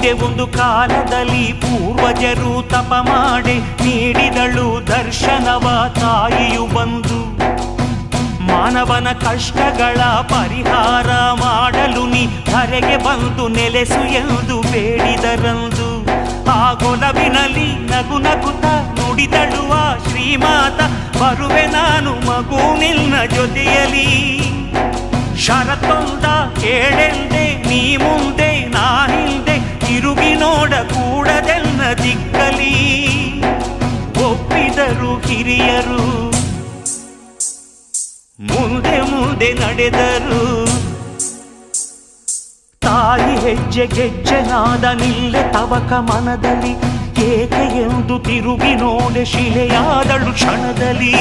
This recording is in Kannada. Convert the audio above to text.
ಹಿಂದೆ ಒಂದು ಕಾಲದಲ್ಲಿ ಪೂರ್ವಜರು ತಪ ಮಾಡಿ ನೀಡಿದಳು ದರ್ಶನವ ತಾಯಿಯು ಬಂದು. ಮಾನವನ ಕಷ್ಟಗಳ ಪರಿಹಾರ ಮಾಡಲು ನೀ ಧರೆಗೆ ಬಂದು ನೆಲೆಸು ಎಂದು ಬೇಡಿದರಂದು. ಆ ಗೊಲವಿನಲ್ಲಿ ನಗು ನಗುತ್ತ ನುಡಿದಳುವ ಶ್ರೀಮಾತ, ಬರುವೆ ನಾನು ಮಗು ನಿನ್ನ ಜೊತೆಯಲಿ. ಷರತ್ತೊಂದ ಕೇಳೆಂದೆ, ನೀ ಮುಂದೆ ನಾ ಹಿಂದೆ, ತಿರುಗಿ ನೋಡ ಕೂಡದೆನ್ನ ದಿಕ್ಕಲಿ. ಒಪ್ಪಿದರು ಹಿರಿಯರು, ಮುಂದೆ ಮುಂದೆ ನಡೆದರು. ತಾಯಿ ಹೆಜ್ಜೆ ಗೆಜ್ಜೆನಾದ ನಿಲ್ಲೆ ತವಕ ಮನದಲ್ಲಿ, ಏಕೆ ಎಂದು ತಿರುಗಿ ನೋಡೆ ಶಿಲೆಯಾದಳು ಕ್ಷಣದಲ್ಲಿ.